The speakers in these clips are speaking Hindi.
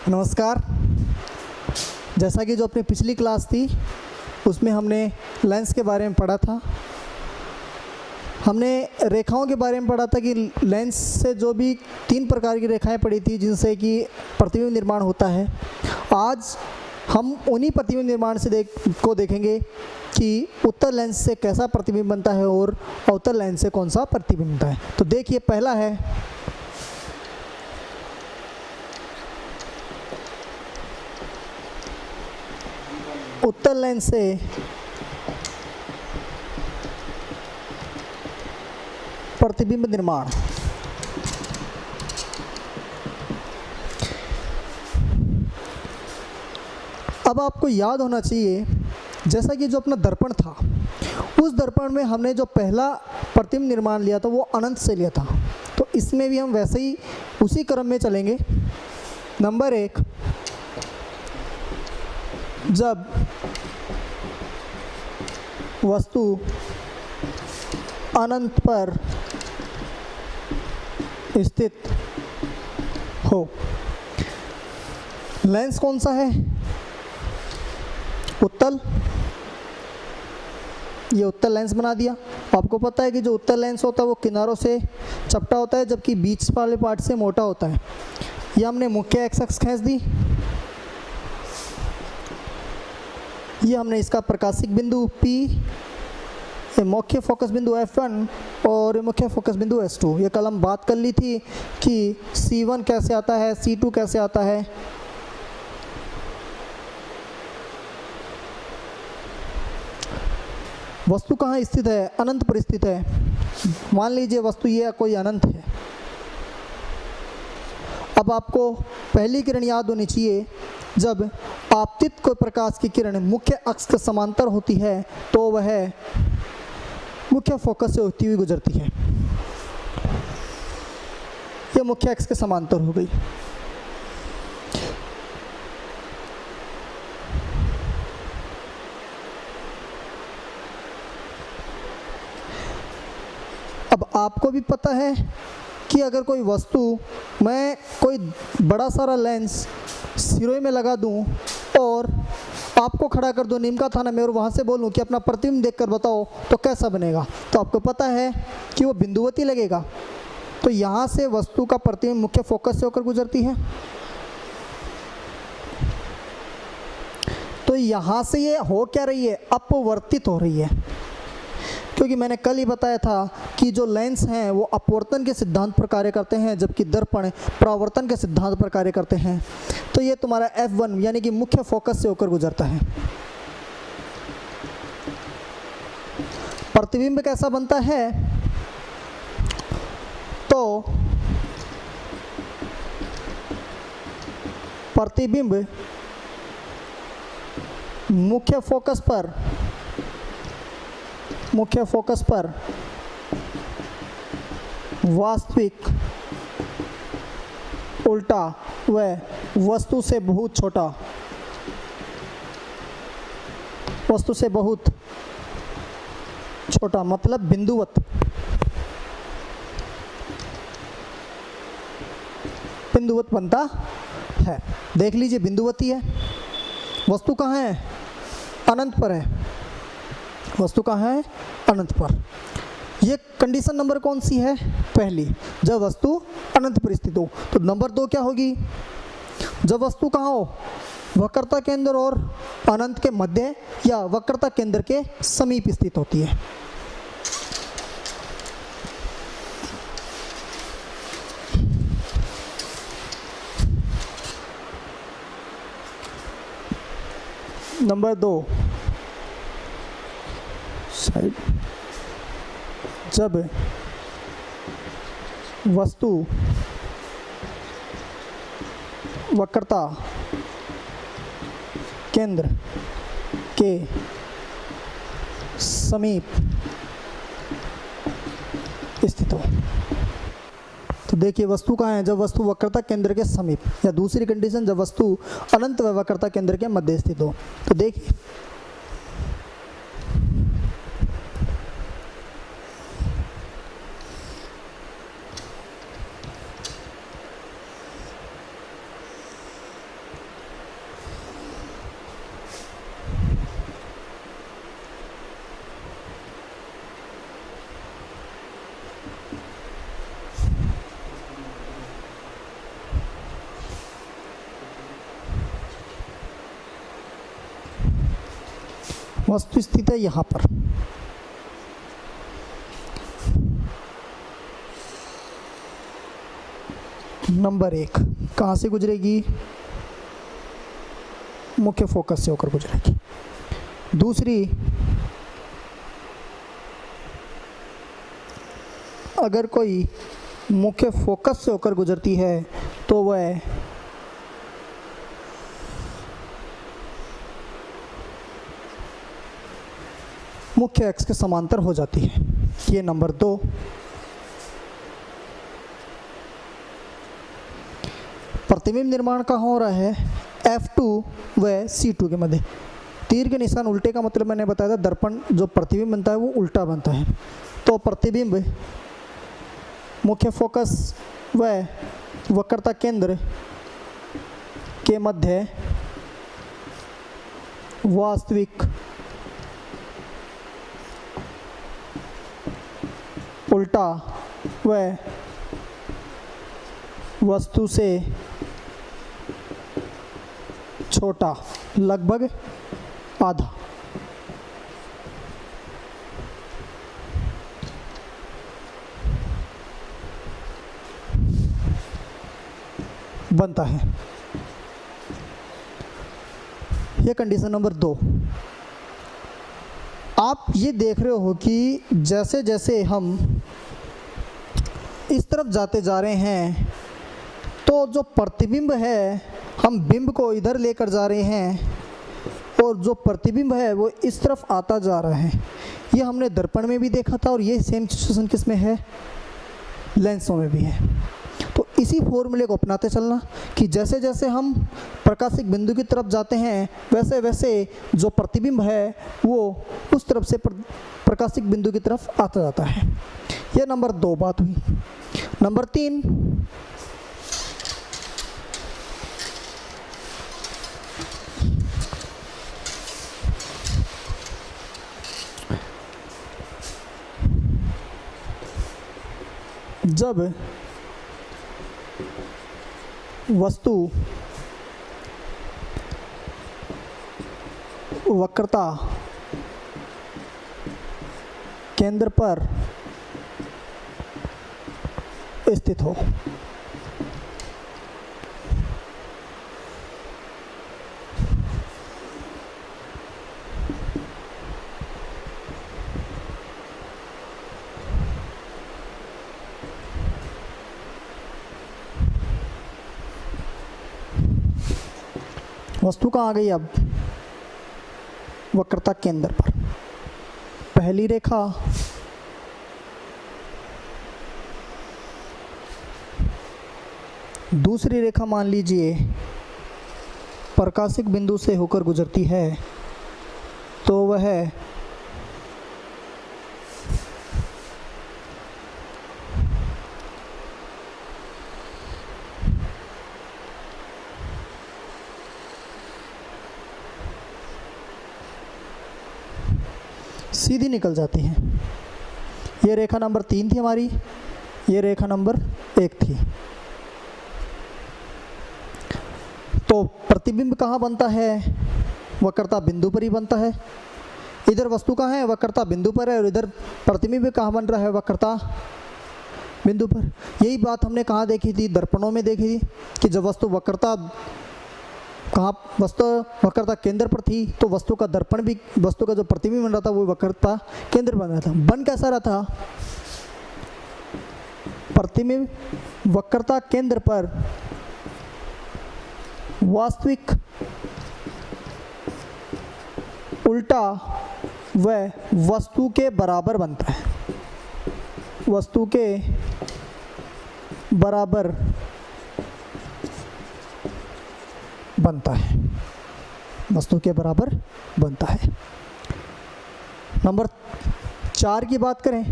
नमस्कार। जैसा कि जो अपनी पिछली क्लास थी उसमें हमने लेंस के बारे में पढ़ा था। हमने रेखाओं के बारे में पढ़ा था कि लेंस से जो भी 3 प्रकार की रेखाएं पड़ी थी जिनसे कि प्रतिबिंब निर्माण होता है। आज हम उन्हीं प्रतिबिंब निर्माण से देखेंगे कि उत्तल लेंस से कैसा प्रतिबिंब बनता है और अवतल लेंस से कौन सा प्रतिबिंब बनता है। तो देखिए, पहला है उत्तल लेंस से प्रतिबिंब निर्माण। अब आपको याद होना चाहिए, जैसा कि जो अपना दर्पण था, उस दर्पण में हमने जो पहला प्रतिबिंब निर्माण लिया था वो अनंत से लिया था। तो इसमें भी हम वैसे ही उसी क्रम में चलेंगे। नंबर 1, जब वस्तु अनंत पर स्थित हो। लेंस कौन सा है? उत्तल। ये उत्तल लेंस बना दिया। आपको पता है कि जो उत्तल लेंस होता है वो किनारों से चपटा होता है जबकि बीच वाले पार्ट से मोटा होता है। ये हमने मुख्य एक्स खींच दी। ये हमने इसका प्रकाशिक बिंदु P, ये मुख्य फोकस बिंदु F1 और मुख्य फोकस बिंदु S2। ये कल हम बात कर ली थी कि C1 कैसे आता है, C2 कैसे आता है। वस्तु कहाँ स्थित है? अनंत पर स्थित है। मान लीजिए वस्तु ये कोई अनंत है। अब आपको पहली किरण याद होनी चाहिए। जब आपतित कोई प्रकाश की किरण मुख्य अक्ष के समांतर होती है तो वह मुख्य फोकस से होती हुई गुजरती है। यह मुख्य अक्ष के समांतर हो गई। अब आपको भी पता है कि अगर कोई वस्तु, मैं कोई बड़ा सारा लेंस सिरों में लगा दूं और आपको खड़ा कर दूं नीम का थाना में और वहाँ से बोलूं कि अपना प्रतिबिंब देखकर बताओ तो कैसा बनेगा, तो आपको पता है कि वो बिंदुवती लगेगा। तो यहाँ से वस्तु का प्रतिबिंब मुख्य फोकस से होकर गुजरती है। तो यहाँ से ये हो क्या रही है? अपवर्तित हो रही है। क्योंकि मैंने कल ही बताया था कि जो लेंस हैं वो अपवर्तन के सिद्धांत पर कार्य करते हैं जबकि दर्पण परावर्तन के सिद्धांत पर कार्य करते हैं। तो ये तुम्हारा F1 यानी कि मुख्य फोकस से होकर गुजरता है। प्रतिबिंब कैसा बनता है? तो प्रतिबिंब मुख्य फोकस पर वास्तविक, उल्टा व वस्तु से बहुत छोटा, मतलब बिंदुवत बनता है। देख लीजिए, बिंदुवती है। वस्तु कहाँ है? अनंत पर है। वस्तु कहाँ है? अनंत पर। ये कंडीशन नंबर कौन सी है? पहली, जब वस्तु अनंत पर स्थित हो। तो नंबर 2 क्या होगी? जब वस्तु कहाँ हो? वक्रता केंद्र और अनंत के मध्य या वक्रता केंद्र के समीप स्थित होती है। नंबर 2, जब वस्तु वक्रता केंद्र के समीप स्थित हो। तो देखिए, वस्तु कहाँ है? जब वस्तु वक्रता केंद्र के समीप, या दूसरी कंडीशन जब वस्तु अनंत व वक्रता केंद्र के मध्य स्थित हो। तो देखिए, वस्तु स्थित है यहाँ पर। नंबर 1 कहाँ से गुजरेगी? मुख्य फोकस से होकर गुजरेगी। दूसरी, अगर कोई मुख्य फोकस से होकर गुजरती है तो वह मुख्य एक्स के समांतर हो जाती है। ये नंबर 2। प्रतिबिंब निर्माण कहाँ हो रहा है? F2 व C2 के मध्य। तीर के निशान उल्टे का मतलब मैंने बताया था, दर्पण जो प्रतिबिंब बनता है वो उल्टा बनता है। तो प्रतिबिंब मुख्य फोकस व वक्रता केंद्र के मध्य वास्तविक उल्टा व वस्तु से छोटा, लगभग आधा। बनता है। यह कंडीशन नंबर 2। आप ये देख रहे हो कि जैसे जैसे हम इस तरफ जाते जा रहे हैं तो जो प्रतिबिंब है हम बिंब को इधर लेकर जा रहे हैं और जो प्रतिबिंब है वो इस तरफ आता जा रहा है। ये हमने दर्पण में भी देखा था और ये सेम सिचुएशन किस में है? लेंसों में भी है। तो इसी फॉर्मूले को अपनाते चलना कि जैसे जैसे हम प्रकाशिक बिंदु की तरफ जाते हैं वैसे वैसे जो प्रतिबिंब है वो उस तरफ से प्रकाशिक बिंदु की तरफ आता जाता है। यह नंबर 2 बात हुई। नंबर 3, जब वस्तु वक्रता केंद्र पर स्थित हो, वस्तु कहाँ आ गई? अब वक्रता केंद्र पर। पहली रेखा दूसरी रेखा मान लीजिए प्रकाशिक बिंदु से होकर गुजरती है तो वह सीधी निकल जाती है। ये रेखा नंबर 3 थी हमारी, ये रेखा नंबर 1 थी। तो प्रतिबिंब कहाँ बनता है? वक्रता बिंदु पर ही बनता है। इधर वस्तु कहाँ है? वक्रता बिंदु पर है और इधर प्रतिबिंब कहाँ बन रहा है? वक्रता बिंदु पर। यही बात हमने कहाँ देखी थी? दर्पणों में देखी थी कि जब वस्तु वक्रता वक्रता केंद्र पर थी तो वस्तु का दर्पण भी, वस्तु का जो प्रतिबिंब बन रहा था वो वक्रता केंद्र बन रहा था। बन कैसा रहा था? प्रतिबिंब वक्रता केंद्र पर वास्तविक उल्टा व वस्तु के बराबर बनता है। वस्तु के बराबर बनता है। वस्तु के बराबर बनता है। नंबर 4 की बात करें,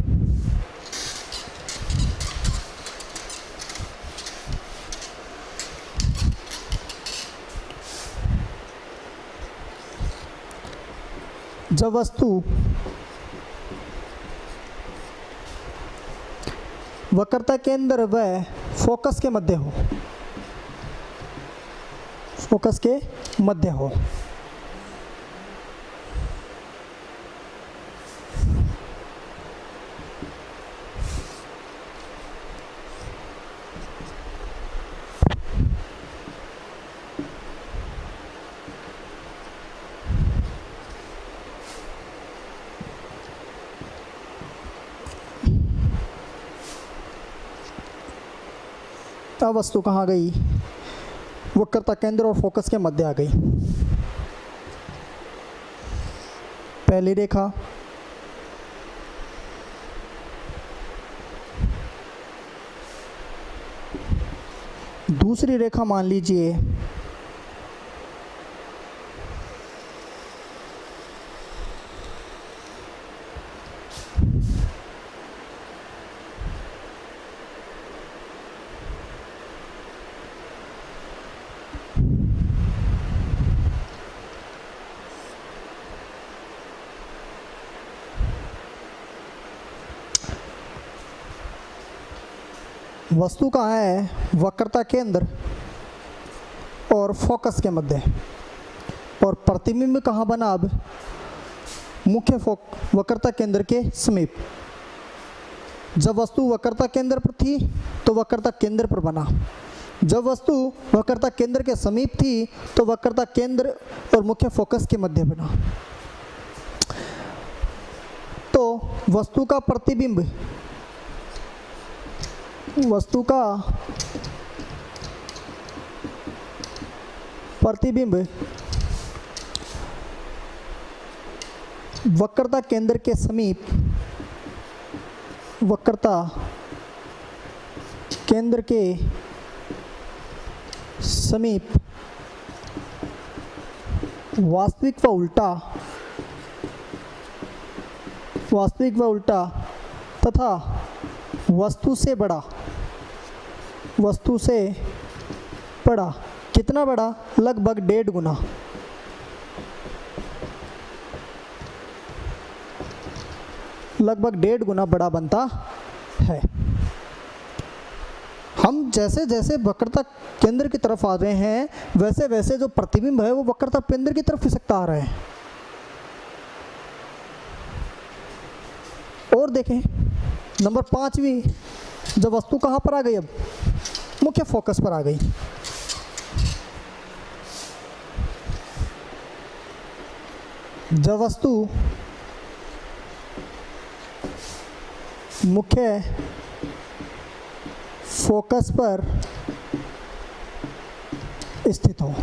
जब वस्तु वक्रता केंद्र व फोकस के मध्य हो, फोकस के मध्य हो, अब वस्तु कहाँ गई? वक्रता केंद्र और फोकस के मध्य आ गई। पहली रेखा, दूसरी रेखा मान लीजिए वस्तु कहाँ है? वक्रता केंद्र और फोकस के मध्य। और प्रतिबिंब कहाँ बना? अब मुख्य वक्रता केंद्र के समीप। जब वस्तु वक्रता केंद्र पर थी तो वक्रता केंद्र पर बना, जब वस्तु वक्रता केंद्र के समीप थी तो वक्रता केंद्र और मुख्य फोकस के मध्य बना। तो वस्तु का प्रतिबिंब, वस्तु का प्रतिबिंब वक्रता केंद्र के समीप, वक्रता केंद्र के समीप वास्तविक व उल्टा, वास्तविक व उल्टा तथा वस्तु से बड़ा, वस्तु से बड़ा। कितना बड़ा? लगभग 1.5 गुना। लगभग 1.5 गुना बड़ा बनता है। हम जैसे जैसे वक्रता केंद्र की तरफ आ रहे हैं वैसे वैसे जो प्रतिबिंब है वो वक्रता केंद्र की तरफ खिसकता आ रहा है। और देखें नंबर 5वीं, जब वस्तु कहाँ पर आ गई? अब मुख्य फोकस पर आ गई। जब वस्तु मुख्य फोकस पर स्थित हो,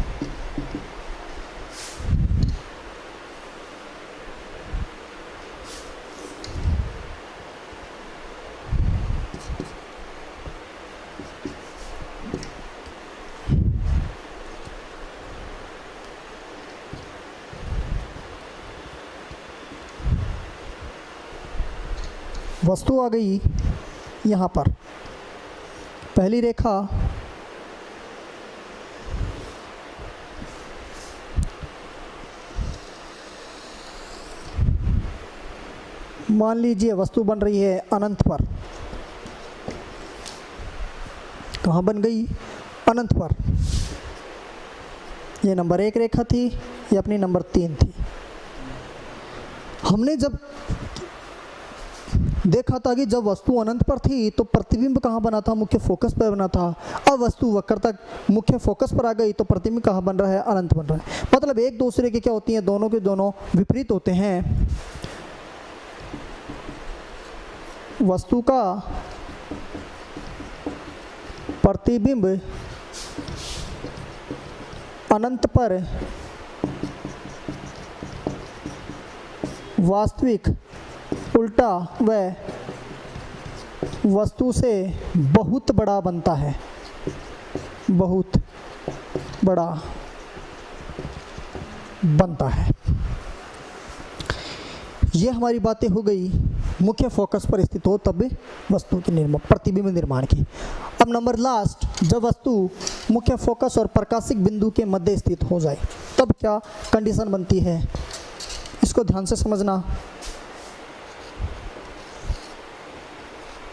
वस्तु आ गई यहाँ पर। पहली रेखा मान लीजिए वस्तु बन रही है अनंत पर। कहाँ बन गई? अनंत पर। ये नंबर 1 रेखा थी, ये अपनी नंबर 3 थी। हमने जब देखा था कि जब वस्तु अनंत पर थी तो प्रतिबिंब कहाँ बना था? मुख्य फोकस पर बना था। अब वस्तु वक्रता मुख्य फोकस पर आ गई तो प्रतिबिंब कहाँ बन रहा है? अनंत बन रहा है। मतलब एक दूसरे के क्या होती हैं? दोनों के दोनों विपरीत होते हैं। वस्तु का प्रतिबिंब अनंत पर वास्तविक उल्टा व वस्तु से बहुत बड़ा बनता है, बहुत बड़ा बनता है। ये हमारी बातें हो गई मुख्य फोकस पर स्थित हो तब वस्तु के निर्माण, प्रतिबिंब निर्माण की। अब नंबर लास्ट, जब वस्तु मुख्य फोकस और प्रकाशिक बिंदु के मध्य स्थित हो जाए तब क्या कंडीशन बनती है? इसको ध्यान से समझना।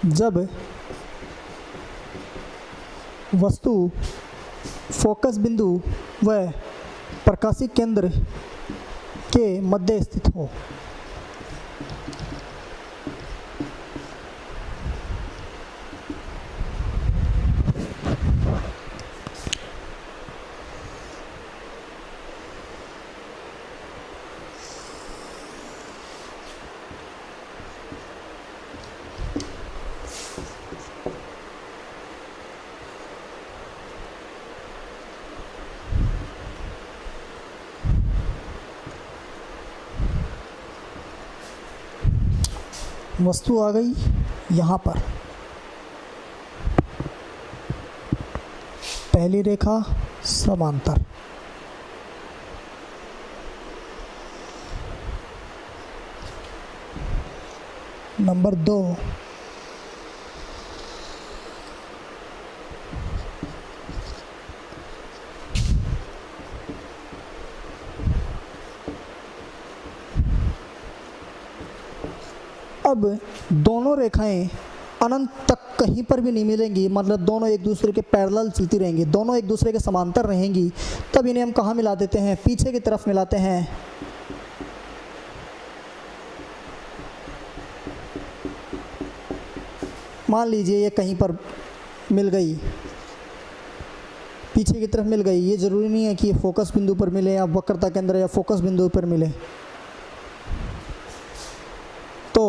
जब वस्तु फोकस बिंदु व प्रकाशिक केंद्र के मध्य स्थित हो, वस्तु आ गई यहाँ पर, पहली रेखा समांतर, नंबर 2 अब दोनों रेखाएं अनंत तक कहीं पर भी नहीं मिलेंगी, मतलब दोनों एक दूसरे के पैरेलल चलती रहेंगी, दोनों एक दूसरे के समांतर रहेंगी, तब इन्हें हम कहाँ मिला देते हैं? पीछे की तरफ मिलाते हैं। मान लीजिए ये कहीं पर मिल गई, पीछे की तरफ मिल गई, ये ज़रूरी नहीं है कि ये फोकस बिंदु पर मिले या वक्रता केंद्र या फोकस बिंदु पर मिले। तो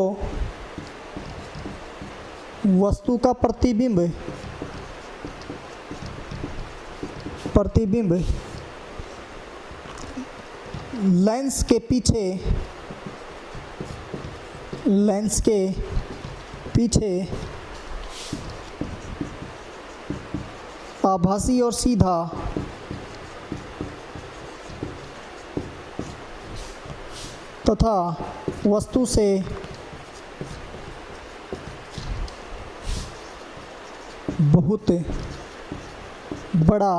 वस्तु का प्रतिबिंब लेंस के पीछे आभासी और सीधा तथा वस्तु से बहुत बड़ा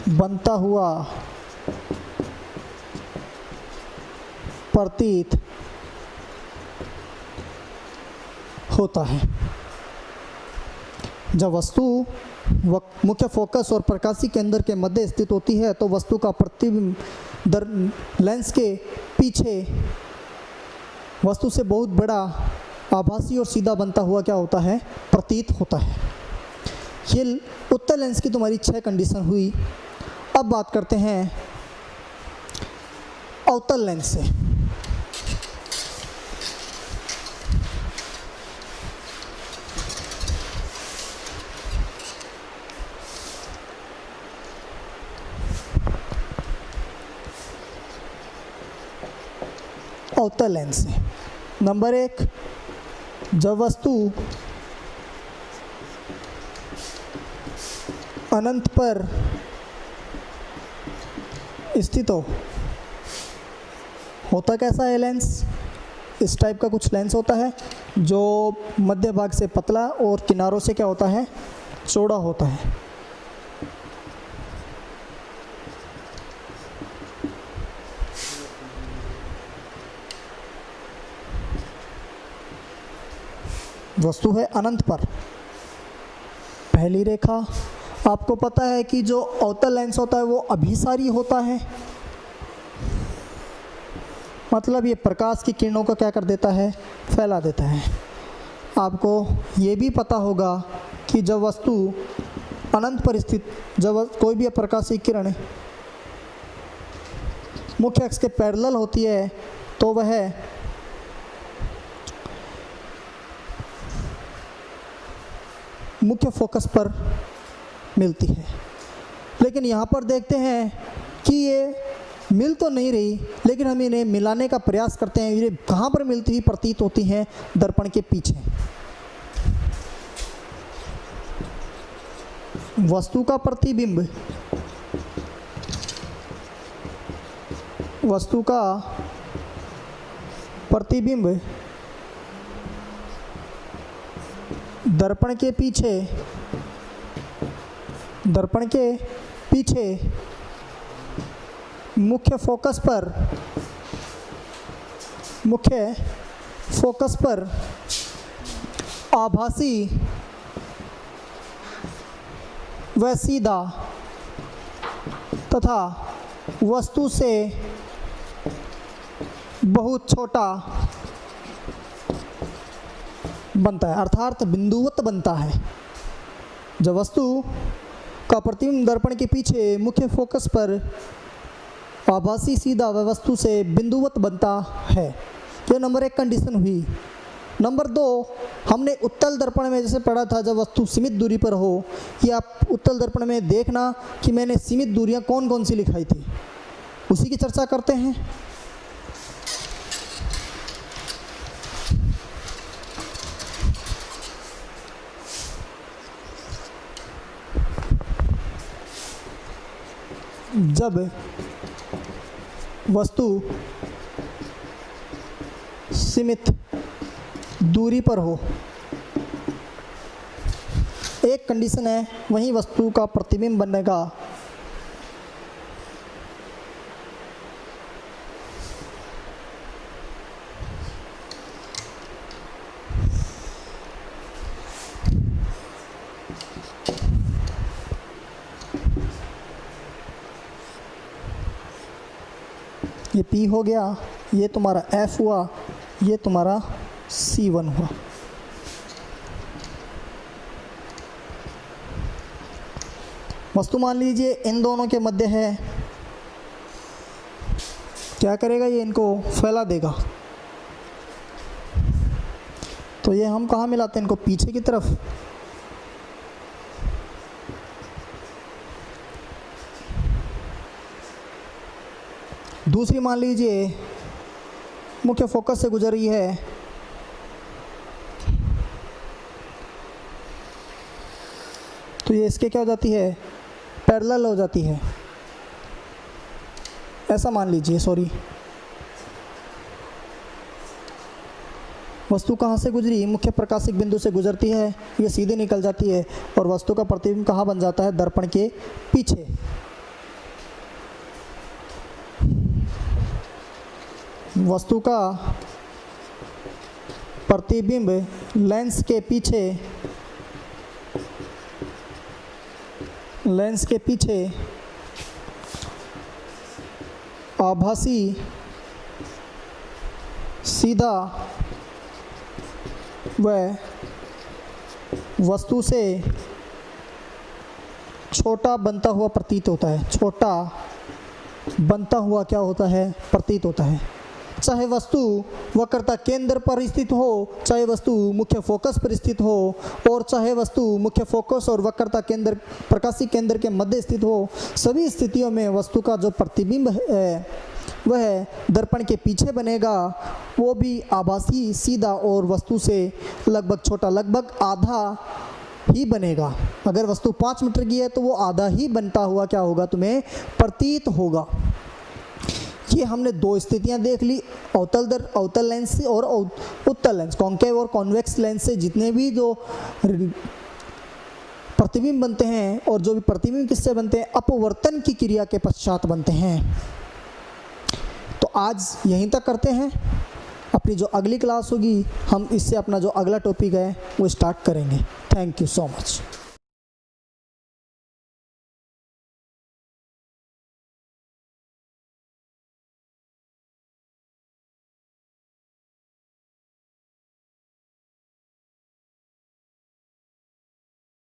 बनता हुआ प्रतीत होता है। जब वस्तु मुख्य फोकस और प्रकाशीय केंद्र के मध्य स्थित होती है तो वस्तु का प्रतिबिंब लेंस के पीछे वस्तु से बहुत बड़ा आभासी और सीधा बनता हुआ क्या होता है? प्रतीत होता है। ये उत्तल लेंस की तुम्हारी 6 कंडीशन हुई। अब बात करते हैं अवतल लेंस से। अवतल लेंस से नंबर 1, जब वस्तु अनंत पर स्थित होता कैसा है लेंस? इस टाइप का कुछ लेंस होता है जो मध्य भाग से पतला और किनारों से क्या होता है? चौड़ा होता है। वस्तु है अनंत पर, पहली रेखा। आपको पता है कि जो अवतल लेंस होता है वो अभिसारी होता है, मतलब ये प्रकाश की किरणों को क्या कर देता है? फैला देता है। आपको ये भी पता होगा कि जब वस्तु अनंत पर स्थित, जब कोई भी प्रकाशीय किरण मुख्य अक्ष के पैरेलल होती है तो वह मुख्य फोकस पर मिलती है। लेकिन यहाँ पर देखते हैं कि ये मिल तो नहीं रही, लेकिन हम इन्हें मिलाने का प्रयास करते हैं। ये कहाँ पर मिलती हुई प्रतीत होती हैं? दर्पण के पीछे। वस्तु का प्रतिबिंब, वस्तु का प्रतिबिंब दर्पण के पीछे मुख्य फोकस पर आभासी व सीधा तथा वस्तु से बहुत छोटा बनता है, अर्थात बिंदुवत बनता है। जब वस्तु का प्रतिबिंब दर्पण के पीछे मुख्य फोकस पर आभासी सीधा व वस्तु से बिंदुवत बनता है, यह नंबर 1 कंडीशन हुई। नंबर 2, हमने उत्तल दर्पण में जैसे पढ़ा था, जब वस्तु सीमित दूरी पर हो, कि आप उत्तल दर्पण में देखना कि मैंने सीमित दूरियां कौन कौन सी लिखाई थी, उसी की चर्चा करते हैं। जब वस्तु सीमित दूरी पर हो, एक कंडीशन है, वहीं वस्तु का प्रतिबिंब बनेगा ये P हो गया, ये तुम्हारा F हुआ, ये तुम्हारा C1 हुआ। वस्तु मान लीजिए इन दोनों के मध्य है, क्या करेगा ये, इनको फैला देगा। तो ये हम कहाँ मिलाते हैं, इनको पीछे की तरफ। दूसरी मान लीजिए मुख्य फोकस से गुजर रही है, तो ये इसके क्या हो जाती है, पैरेलल हो जाती है, ऐसा मान लीजिए। सॉरी, वस्तु कहाँ से गुजरी, मुख्य प्रकाशिक बिंदु से गुजरती है, ये सीधे निकल जाती है और वस्तु का प्रतिबिंब कहाँ बन जाता है, दर्पण के पीछे। वस्तु का प्रतिबिंब लेंस के पीछे आभासी सीधा व वस्तु से छोटा बनता हुआ प्रतीत होता है। छोटा बनता हुआ क्या होता है, प्रतीत होता है। चाहे वस्तु वक्रता केंद्र पर स्थित हो, चाहे वस्तु मुख्य फोकस पर स्थित हो, और चाहे वस्तु मुख्य फोकस और वक्रता केंद्र प्रकाशिक केंद्र के मध्य स्थित हो, सभी स्थितियों में वस्तु का जो प्रतिबिंब है वह दर्पण के पीछे बनेगा, वो भी आभासी सीधा और वस्तु से लगभग छोटा, लगभग आधा ही बनेगा। अगर वस्तु 5 मीटर की है तो वो आधा ही बनता हुआ क्या होगा, तुम्हें प्रतीत होगा। ये हमने दो स्थितियां देख ली, अवतल लेंस से और उत्तल लेंस, कॉन्केव और कॉन्वेक्स लेंस से जितने भी जो प्रतिबिंब बनते हैं, और जो भी प्रतिबिंब किससे बनते हैं, अपवर्तन की क्रिया के पश्चात बनते हैं। तो आज यहीं तक करते हैं। अपनी जो अगली क्लास होगी हम इससे अपना जो अगला टॉपिक है वो स्टार्ट करेंगे। Thank you so much.